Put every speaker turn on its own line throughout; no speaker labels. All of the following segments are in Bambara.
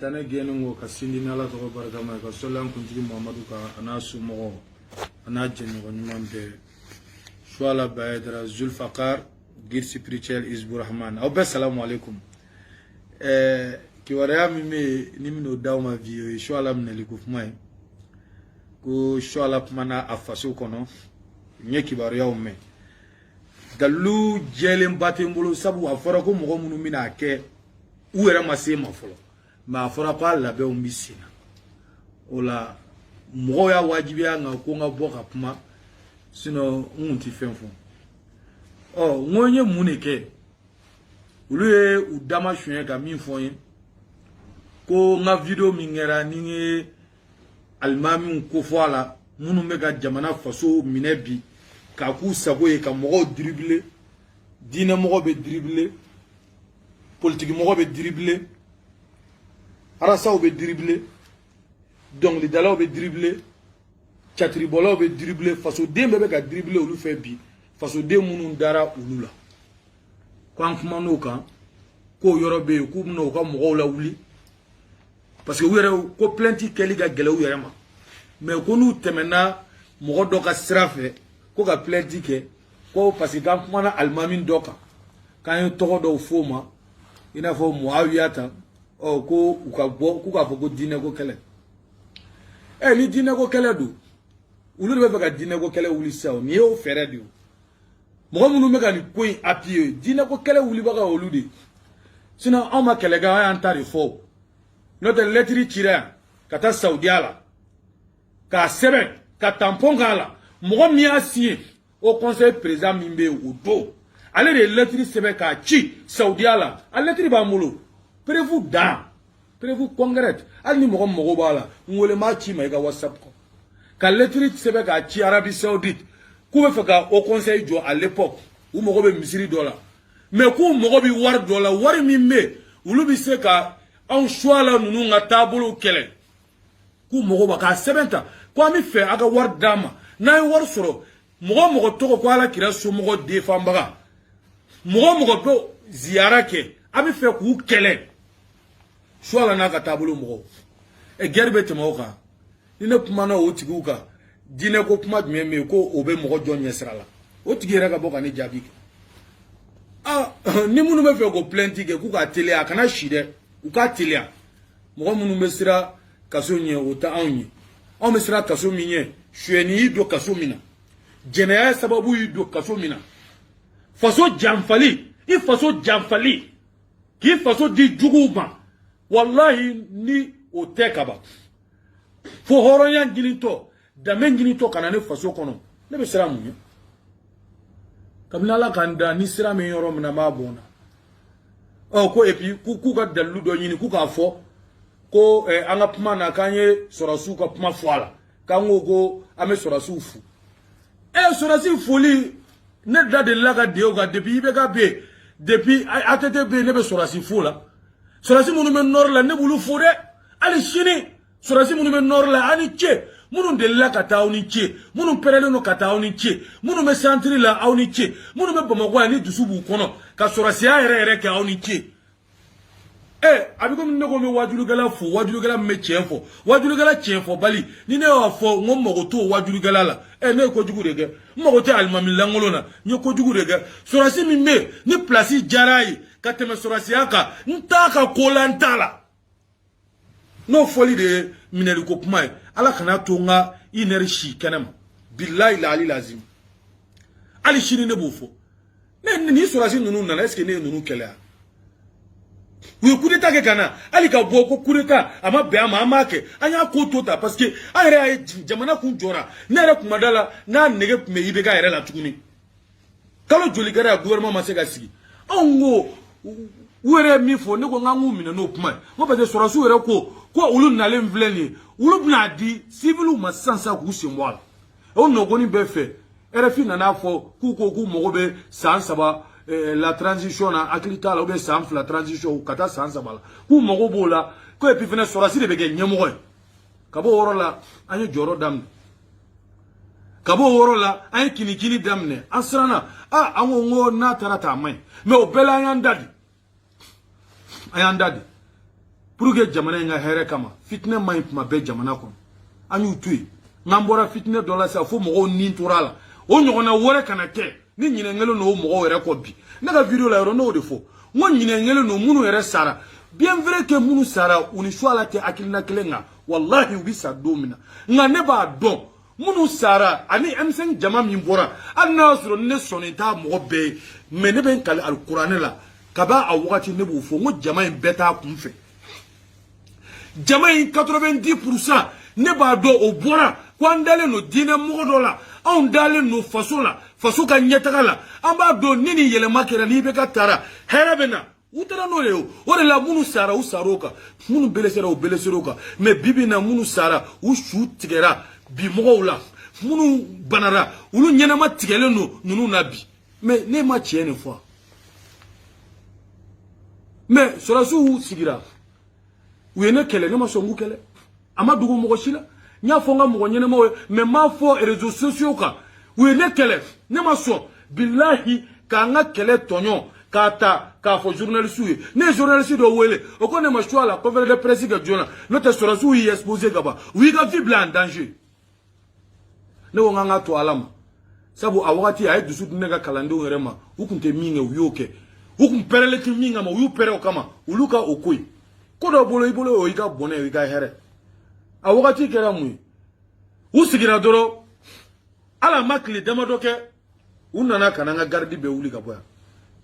tane genungo kasindi nala to barakama ka solan kuntigi muhammadu ka anasu mo anajeni ko nyumambe swala baydra zulfaqar guide spirituel isbu rahman aw assalamu alaikum ki wara mi nimino dawma vie swala mneli ko fumay ko swala mana afaso kono nyeki bar yawme dalu jelen batimbulu sabu afara ko mo munu mina ke uera masema folo ma afara pa la be umbisina ola mo ya wajibia nga ko nga boka puma sino unti fenfo oh ngonye muneke uluye udama shwenye ka min fonye ko nga video mingera ninge almami ko foala munu mega jamana faso minebi ka ku sagoye ka mo dribbler dina mo be dribbler politique mo be dribbler arasa be dribbler donc les dalao be dribbler chatribolo be dribbler faso dembe be ka dribbler olu fe bi faso de munu dara ulula kwa kuma no kan ko yorobe ku no ka mo la wuli parce que were ko plenty keli ga gele were ma mais ko nu temena mo do ka strafe ko ka plenty ke ko parce que kan kuma na almamin doka kan to do foma ina fo muawiyata o ko uka bo ku ka fo ko dine ko kele ni dine ko kele do ulu be ka dine ko kele wuli saw ni o fere dio mo munu me ka ni ko apie dine ko kele wuli ba ka oludi sina o ma kele ga ya ntari fo no te letri chira kata saudi ala ka sebe ka tampon kala mo mi asie au conseil président mimbe odo ale de letri sebe ka chi saudi ala a letri ba mulo prévu da prévu congrès ali mo bala ngole ma chi ma ga whatsapp ko ka letri sebe ka chi Arabie Saoudite ku be faka au conseil jo à l'époque ou mo be misiri dola mais ku mo bi war dola war mimbe ulu bi se ka on choala nunu nga tabulu kele ku mo ba ka sebenta ko mi fe aga war dama na war soro mo to ko ala kira so mo defambaga mo do ziara ke abi fe ku kele choala na ka tabulu mo e gerbe te mo ka ina kuma na o tiguka dine ko kuma me ko obe mo jo nyesrala o tigera ka boka ni jabi ni munu me fe ko plenty ke ku ka tele akana shide u ka tele mo munu me sira kaso nye o ta anyi o me sira kaso minye shweni do kaso mina jenaya sababu yi do kaso mina faso jamfali i faso jamfali ki faso di juguba wallahi ni o tekaba fo horonya ginito da men ginito kana ne faso kono ne be sira munye kamna la kanda ni sira men yoro mna mabona o ko epi ku ka dalu do nyini ku ka fo ko anga puma na kanye sorasu ka puma foala kango go ame sorasu fu sorasu foli ne da de la ga de o ga depuis be ga be depuis atete be ne be sorasu fola sorasu munu men nor la ne bulu fode ali shini sorasu munu men nor la ani che munu de la ka tauni che munu perele no ka tauni che munu me santri la auni che munu me bamako ani dusubu kono ka sorasu ere ka auni che abiko minne ko me wajulu gala me chefo wajulu gala chefo bali ni ne wa fo ngom mo to wajulu gala la ne ko jugu rege mo te almami langolona ni ko jugu rege sorasi mi me ni place jarai kateme sorasi aka ntaka kolantala no foli de mineli ko kuma ala kana to nga inershi kanam billahi la ali lazim ali shini ne bufo ne ni sorasi nunu na est-ce que ne nunu kela oui kudeta ke kana ali ka boko kudeta ama be ama ke anya ko tota parce que ayre jamana ku jora nere kuma dala na nege me yibe ga yere la tukuni kalo joli gara gouvernement ma se ga sigi ongo were mi fo ne ko ngangu mi no kuma mo ba de sora su were ko ulu na le mvleni ulu na di civil ma sansa ku simwala o no goni be fe RFI na na fo ku mo be sansaba la transition na aklita la obe samf la transition kata sansa bala ku mogo bola ko epi fene sorasi de bege nyemo kabo worola anyo joro damne kabo worola anyo kinikini damne asrana anwo ngo na tarata mai me obela ayandadi pour que jamana nga here kama fitna may kuma be jamana ko anyu tuyi ngambora fitna dola sa fo mo ni turala o nyona wore kana ke ni nyine ngelo no mo wore ko bi naga video la ro no de fo ngo nyine ngelo no munu ere sara bien vrai que munu sara uni swala te akilna kelenga wallahi ubi sa domina nga ne ba don munu sara ani M5 jama min bora anna suro ne sonita mo be me ne ben kal alquran la kaba a wakati ne bu fo ngo jama en beta kunfe jama in 90% ne ba do o bora kwandale no dina mo do la on dale no faso la faso ka nyetaka la amba do nini yele makera ni be ka tara herabena utara no leo ore la munu sara usaroka munu belesera o beleseroka me bibi na munu sara u shutigera bi mo la munu banara ulu nyana ma tigele no nunu nabi me ne ma tienne fois me sora su sigira uyene kele ne ma songu kele amadugo mo shila nya fonga mo nyene mo me ma fo réseaux sociaux ka uyene kele ne ma so billahi ka nga kele tonyo kata ka fo journaliste ne journaliste do wele o ko ne ma choix la conférence de presse ga jona no te sora su yi exposé gaba wi ga vible en danger ne wo nga to alama sabu awati ay dusu ne ga kalando ngerema ukunte minga uyoke ukum perele ti minga ma uyu pere o kama uluka okoi ko do bolo ibolo o iga bone iga here awati kera mu usigira doro ala makli demadoke unana kananga gardi be wuli ka boya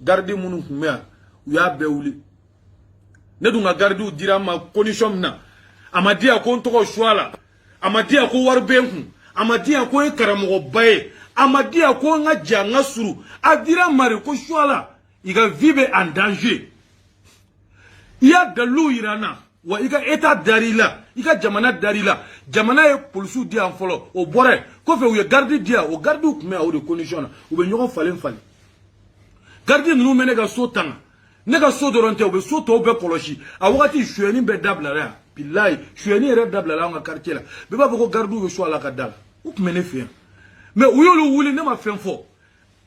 gardi munu kumea uya be wuli ne dunga gardi u dira ma condition na amadia ko ntoko shwala amadia ko warbenku amadia ko e karamo baye amadia ko nga janga suru adira mari ko shwala iga vive en danger iya dalu irana wa iga eta darila iga jamana darila jamana e polisu dia en folo o bore ko fe uye gardi dia o gardi u kumea o de condition u be nyogo falen falen gardi nunu mene ga so tanga ne ga so doronte o be so to be koloshi a wakati shueni be dablara billahi shueni re dablara nga quartier la be ba ko gardu be so ala ka dal u kumene fe mais uyolu wuli ne ma fen fo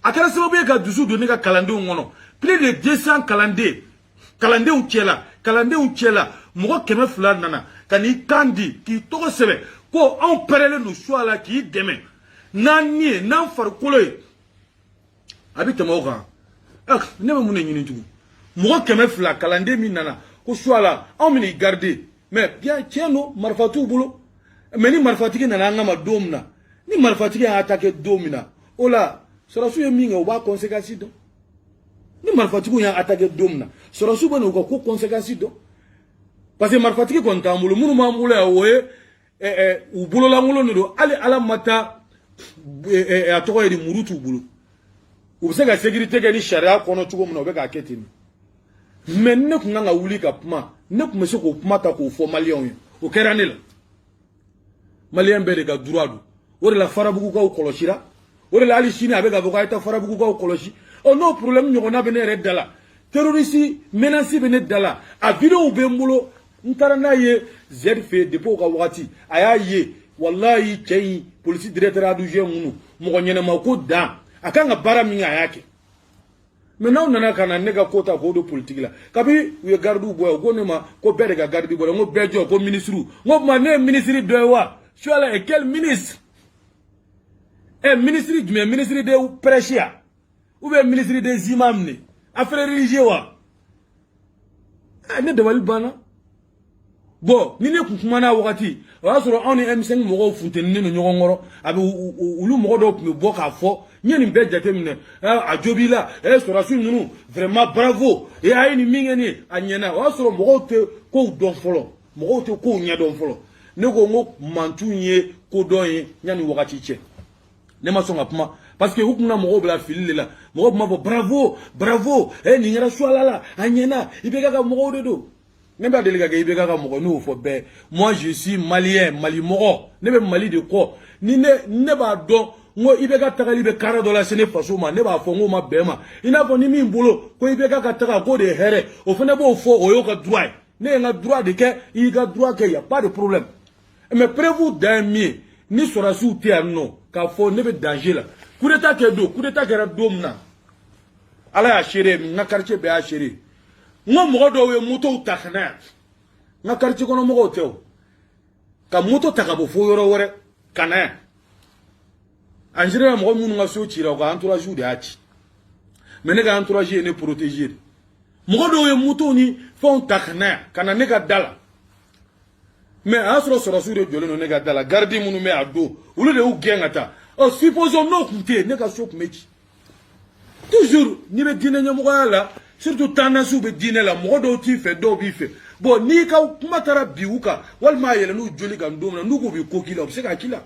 akara sababu e ga dusu do ne ga kalande ngono plus de 200 kalande u chela mo keme fula nana kani kandi ki to sebe ko on perele no so ala ki deme nani nan farkulo abite mo ga ne mun nyini tugu mo keme fula kalande mi nana ko swala on mini garder mais bien tieno marfatu bulo mais ni marfatiki nana ngama domna ni marfatiki a attaquer domina ola sora su yeminga o ba conséquence do ni marfatiki ya attaquer domna sora su bano ko conséquence do parce que marfatiki ko ntambulo munu mambulo ya we u bulo la ngulo ndo ali ala mata atoko edi murutu bulo ubise ga sécurité ga ni sharia kono tugo muna obeka ketini mais ne ku nga wuli ka puma ne ku mese ko puma ta ko fo malien o keranela malien be ga droit do ore la farabugu ka o koloshira ore la ali chine abega boka ta farabugu ka o koloshi o no problème nyona bene red dala terroriste menace bene dala a video be mbulo ntara na ye zf depo ka wakati aya ye wallahi chei police directeur adu je munu mo nyene ma ko da akanga bara minga yake maintenant nana kana nega kota ko do politique la kabi we gardu boy go ne ma ko bere ga gardu boy ngo bejo ko ministre ngo ma ne ministre de wa chola et quel ministre ministre du ministre de prêchia ou bien ministre des imams ne affaires religieuses wa ne de wal bana bon ni ne kumana wakati wa soro on M5 mo go funteni no nyogo ngoro abi ulu mo do me bo ka fo nyeni be jatemne a jobila soro su nunu vraiment bravo e ay ni mingeni anyena wa soro mo go te ko don folo mo go te ko nya don folo ne go ngo mantunye ko don ye nyani wakati che ne ma songa puma parce que hukuna mo go bla filile la mo go ma bravo ni ngara swala la anyena ibeka ka mo go do Neba délégué Ibeka ka moko no fo be moi je suis malien mali moko nebe mali de ko ni ne ba don ngo Ibeka tagali be $40 sene faso ma ne ba fo ngo ma be ma ina fo ni min bolo ko Ibeka ka taga ko de here o fene bo fo o yo ka droit ne nga droit de ke i ga droit ke y a pas de problème mais prévu d'un mieux ni sera sous terre non ka fo nebe danger la coup d'état ke ra domna ala ya chéri na quartier be a chéri ngo mo do we moto takna nga quartier kono mo tew ka moto takabo fo yoro wore kana en général mo mun nga so tira ko entourage de ati mais ne ga entourage ne protéger mo do ye moto ni fon takna kana ne ga dala mais asro soro sure jole no ne ga dala gardi munu me ado ulu de u gengata o supposons no kunte ne ga so meji toujours ni be dine nyamo la surtout tanasu be dine la mo do ti fe do bi fe bon ni ka kuma tara biuka wal ma yele nu joli ga ndom na nugo bi ko kila se ka kila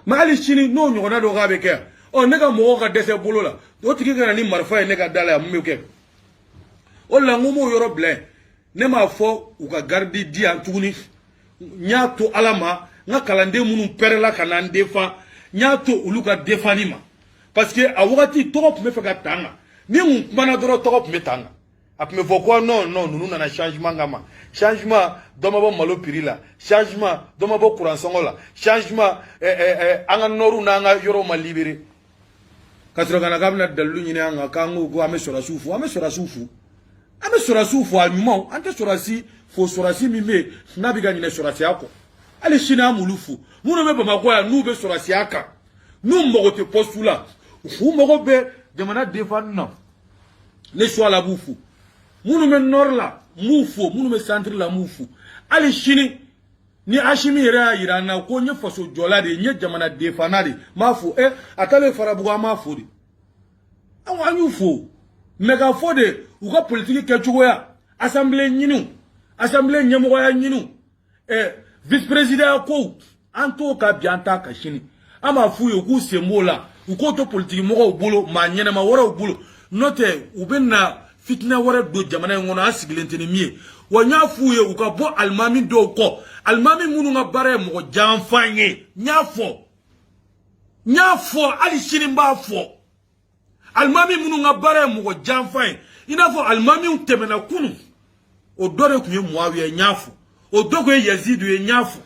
mali chini no nyona do ga be ke o ne ga mo ga dese bolo la do tiki ga ni marfa ne ga dala mu ke o la ngumo yoro ble ne ma fo u ka gardi di antuguni nyato alama nga kalande munu perela kana ndefa nyato uluka defanima parce que a wakati top me feka tanga ni un mana doro top me tanga ap me voko non nous na changement ngama changement doma bo malo pirila changement doma bo courant songola changement anga noru na nga yoro ma libéré katro kana kabna dalu nyine anga kangu go ame sora sufu almon ante sora si fo sora si mime nabiga nyine sora si ako ale shina mulufu munu me bama ko ya nube sora si aka nu mbogo te postula fu mbogo be demana defan na le choix la bufu munu me nor la mufu munu me centre la mufu ale shini ni ashimi ira irana ko nye faso jola de nye jamana defanade mafu atale farabuga mafu di awanyu fu mega fode uka politique kechugo ya assemblée nyinu assemblée nyamogo ya nyinu vice président ko anto ka bianta ka shini ama fu yo ku semola uko to politique mo bolo ma nyene ma wora bolo note ubenna fitna wara do jamana ngono asigilenteni mie wanya fu yo uka bo almami do ko almami munu nga bare mo janfanye nyafo ali shini mba fo almami munu nga bare mo janfanye inafo almami utemena kunu odore kuye muawiya nyafo odogo Yazidu ye nyafo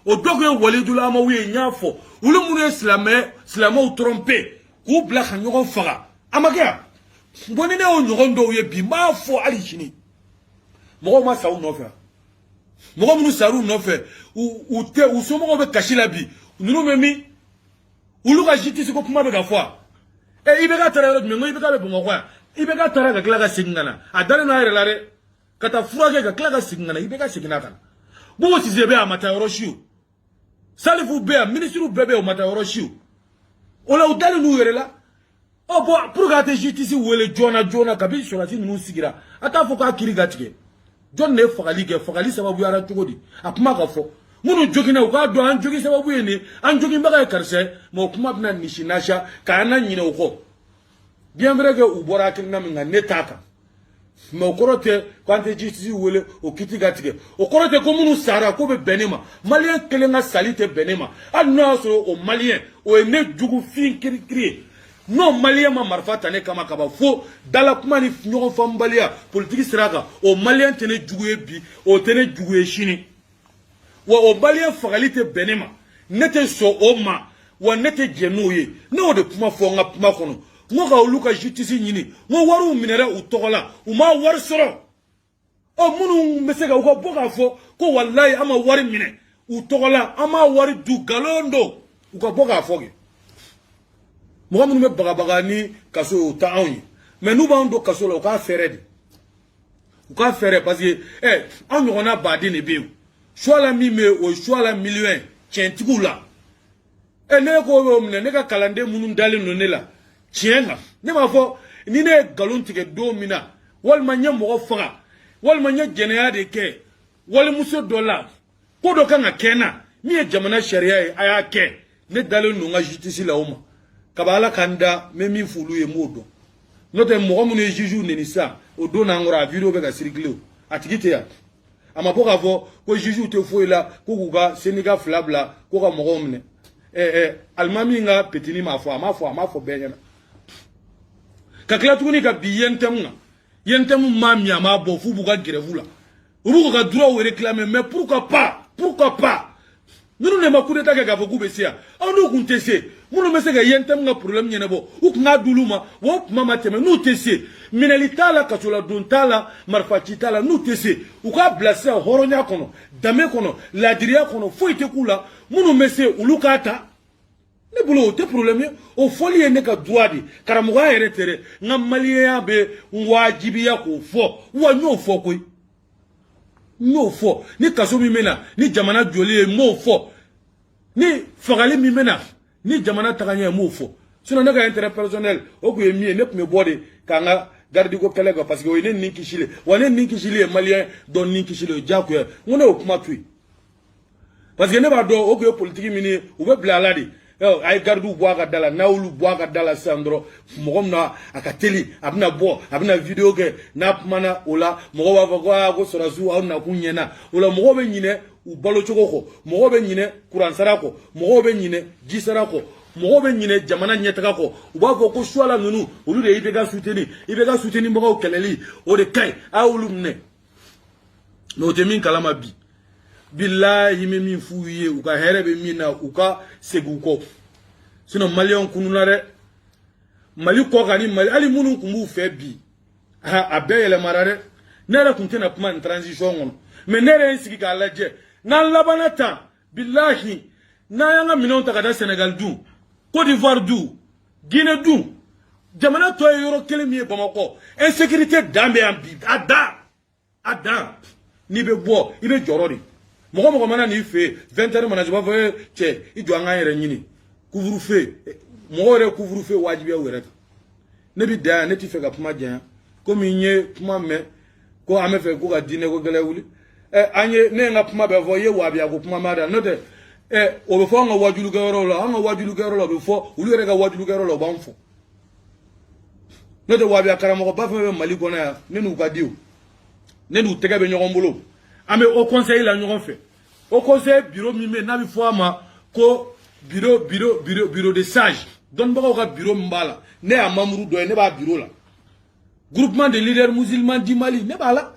odogo Walidul Amawi ye nyafo ulu munu islama u tromper ku bla khanyo faga amaga mboni ne o nyondo ye bi mafo ali chini mo ma sa u no fa mo munu saru no fa u somo be kashila bi nunu memi ulu ka jiti ko kuma be ga fo ibe ga tara me ngo ibe ga be bongo kwa ibe ga tara ga kla ga singana adana na relare kata furage ga kla ga singana ibe ga singana kan bo ti zebe amata yoroshiu salifu be ministre bebe o mata yoroshiu ola udale nu yerela o bo pour ga te justice wele jona kabi solati nu sigira ata fo ka kiri gatike jon ne fagali sababu yara tugodi akuma ka fo munu jogina o ka do an jogi sababu yene an jogi mbaga karse mo kuma bina nishinasha kana nyine o ko bien vrai que u bora kinna minga netaka mais okorote kwante justice wele o kiti gatike okorote ko munu sara ko be benema malien kelenga salite benema anno so o malien o ene jugu fin kiri non malien ma marfata ne kama kaba fo dala kuma ni nyogo fambalia politique siraka o malien tene jugu ebi o tene jugu eshini wa o malien fagalite benema nete so o ma wa nete genuye no de kuma fo nga kuma kono ngoka uluka justice nyini ngo waru minere utokola uma war soro o munu mesega uko boka fo ko wallahi ama wari mine utokola ama wari du galondo uko boka foge mo munu me baga ni kaso taawni mais nous bando kaso la ka fere parce que on yona badi ne be soit la mi me o soit la million tientigula ne ko mine ne ka kalande munu dale no ne la tienga ne ma fo ni ne galon tige do mina wal manya mo faga wal manya geneya de ke wal muso dollar ko do kan akena mi e jamana sharia aya ke ne dale no nga justice la uma kabala kanda me mi fulu ye modo note mo mo ne juju ne ni sa o do na ngora video be ga circuler atigite ya ama boka fo ko juju te fo ila ko kuga seniga flabla ko ka mo mne almami nga petini ma fo benyana kakla tukuni ka bi yentemu mami ama bofu buga grevula ubuko ka droit ou réclamer mais pourquoi pas Nous ne m'accordons pas qu'à vous couper. On nous conteste. Nous ne mettons pas de problème. Ou n'a douluma. Ou mama teme. Nous teste. Minelita la kachola donta la marfatita la nous teste. Ou ka blessé horonya kono. Dame kono. Ladria kono. Faut ite kula. Nous mettons ou lukata. Ne boulot te problème. O folie ne ka douadi. Karamuga eretere. Nga malien be wajibiya ko fo. Ou anyo fo koi. No fo ni kaso mi mena ni jamana joli mo fo ni fagali mi mena ni jamana taganya mo fo sinon naga intérêt personnel o ko yemi ne me bode kanga gardi ko kele parce que wone ni kishile wone ni kishile malien don ni kishile jako ngone o kuma tui parce que ne ba do o ko politique mini o be blaladi ay gardu boaga dala nawlu boaga dala sandro mogomna akateli abna bo abna video ke nap mana ola mogoba bagwa go sorazu awna kunyena ola mogobe nyine u balo chogoko mogobe nyine kuran sarako mogobe nyine jisarako mogobe nyine jamana nyetaka ko uba ko swala nunu ulu de ibega soutenir mogo keleli o de kai awlumne no temin kalama bi billahi min fuye uka herebe mina uka seguko sinon malion kununare mali ko gani mali ali munu kumbu fe bi abeyele marare nere kuntena kuma en transition on mais nere insiki ka laje nan labanata billahi na yanga minon takada Sénégal du Côte d'Ivoire du Guinée du jamana to yoro kelemi Bamako insécurité dambe ambi ada ni be bo ibe jorori mogo mana ni fe 20h mana joba fe che ijo anga yere nyini couvre feu mogo re couvre feu wajibi ya wera ne bi da ne ti fe ga puma jan ko mi nye puma me ko ame fe ko ga dine ko gele wuli anye ne nga puma be vo ye wabi ya ko puma mara no de o be fo nga wajulu gero la anga wajulu gero la be fo ulu re ga wajulu gero la ban fo no de wabi ya karamo ko ba fe mali ko na ne nu ka diu ne nu tege be nyogon bolo ame au conseil la nyogon fait au conseil bureau mime na bi fo ma ko bureau de sage don ba ko bureau mbala ne a mamuru do ne ba bureau la groupement de leaders musulmans du Mali ne ba la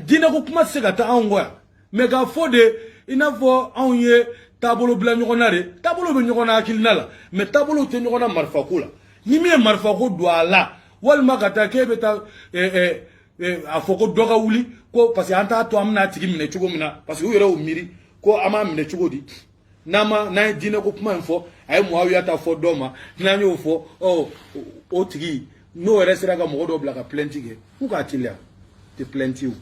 dina ko kuma se gata angoya mais ga fo de ina fo anye tabolo bla nyogona re tabolo be nyogona akilna la mais tabolo te nyogona marfa kula ni me marfa ko do ala wal magata ke beta a foko doga wuli ko parce que anta to amna tigi mine chugo mina parce que yero umiri ko ama mine chugo di nama na dine ko kuma info ay muawiya ta fo doma na nyo fo o tigi no resera ga mo do blaka plenty ge ku ka tilia te plenty u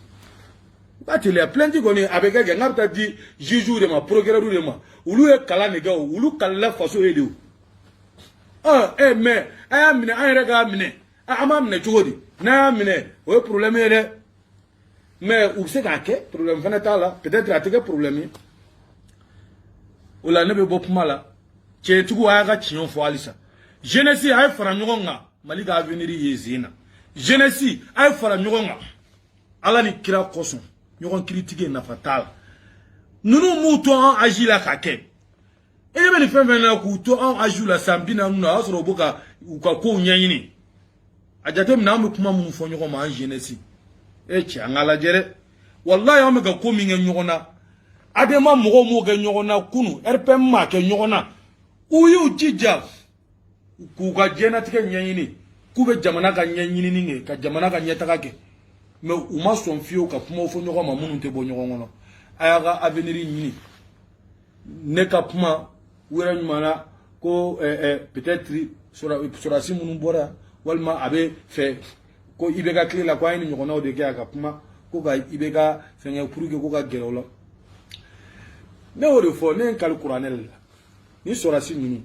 ba tilia plenty go ni abega ge ngapta di juju de ma procureur de ma ulu e kala ne ga ulu kala faso ele u mais ay amine ay rega mine ama mine chugo di na mine o problème est mais où c'est qu'un problème fanata là peut-être à tes problème ou la ne be bop mala che tugu aga chion fo alisa jeunesse ay fara nyonga maliga avenir yezina jeunesse ay fara nyonga ala ni kira koson nyogon critiquer na fatal nunu muto an agila kake ene be ni fenfen na ku to an ajula sambina nuna asoro boka uka ko nyanyini ajate mna mu kuma mu fo nyoko ma jeunesse chi angala jere wallahi am ga ko mi ngen nyona adema mo mo ga nyona kunu rpm ma ke nyona uyu jija ku ga jena tike nyanyini ku be jamana ga nyanyini ninge ka jamana ga nyeta kake me uma son fio ka kuma fo nyoko ma munu te bo nyoko ngono ayaga avenir nyini ne ka kuma wera nyumana ko peut-être sura si munu bora walma abe fe ko ibega clé la kwa ni nyona de ga kuma ko ga ibega fenga pour que ko ga gerolo ne o de fo ne kal couranel ni sura si nunu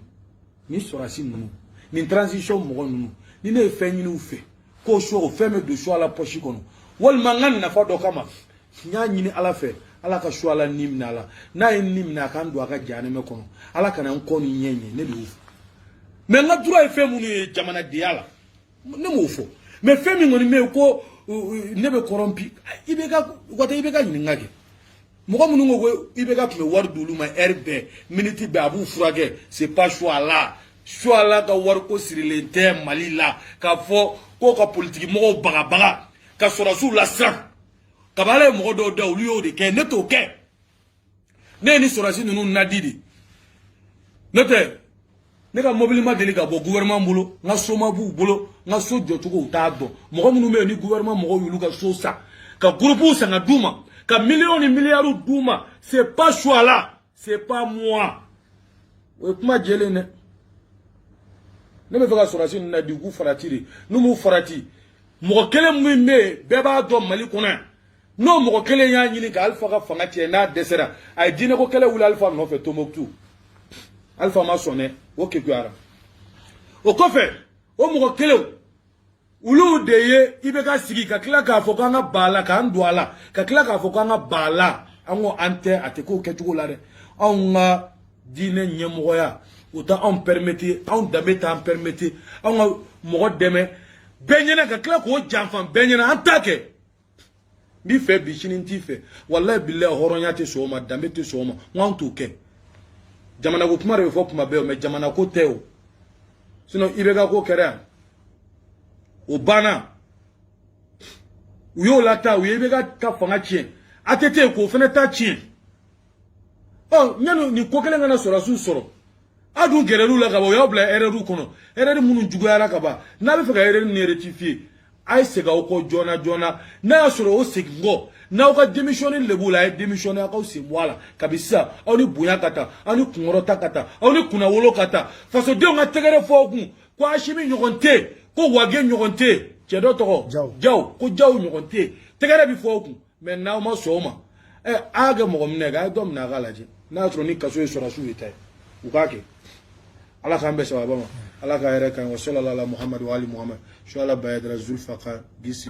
ni transition mo nunu ni ne fe ni u fe ko so o fe me de so ala pochi kono walma ngan na fa do kama nya nyini ala fe ala ka so ala nimna la na nimna kan do aka jane me kono ala kana ko ni nyenye ne do mais nga dura e fe mu ni jamana diala ne mo fo mais fe mi ngoni me ko nebe corrompi ibeka wata ibeka nyini ngake mo ko munungo ko ibeka me war dulu ma rb minute be abu furage c'est pas choix là ka war ko sirilente Mali la ka fo ko ka politique mo baga ka sora sous la sa ka bale mo do da ulu de ke neto ke ne ni sorasi nunu nadidi note ne ka mobile ma deli ka bo gouvernement bolo nga soma bu bolo nga so jotugo ta do mo munu me ni gouvernement mo yulu ka so sa ka groupe sa nga duma ka millions et milliards duma c'est pas choix là c'est pas moi we kuma jele ne me faka sorasi na di gu faratiri nu mu farati mo kele mu me beba do mali kona no mo kele nya nyini ka alfa ka fanga tie na desera ay dine ko kele wula alfa no fe tomoktu alfa ma sonné o ke gwara o ko fe o mo kele ulu deye ibe ka sigi ka kila ka fo ka nga bala ka ndwala ka kila ka fo ka nga bala ango ante ateko ketugo lare nga dine nyemoya uta on permettre on dameta on permettre on mo deme benyena ka kila ko janfan benyena antake bi fe bi shinin ti fe wallahi billahi horonya te soma dambe te soma wan to ke jamana ko kuma re fo kuma be o me jamana ko teo sino ibega ko kere o bana uyo lata uyebega ka fanga chien atete ko fene ta chien oh nyano ni ko kele ngana sora su soro adu gereru la ka bo yo bla ereru kono ereru munu jugo yara ka ba na be fega ereru ne rectifier ay sega ko jona na soro o segingo na ka démissionner lebula ay démissionner ka o se wala kabisa oni buya kata oni kungoro takata oni kuna wolo kata faso de nga tegere fogu ko ashimi nyogonte ko wage nyogonte chedo to jaw ko jaw nyogonte tegere bi fogu mais na ma soma aga mo mne ga dom na galaje na soro ni kaso e sora su etay ukake ala khambe sawaba ala ka yere kan wa sallallahu ala muhammad wa ali muhammad inshallah bayadra zulfaqa gisi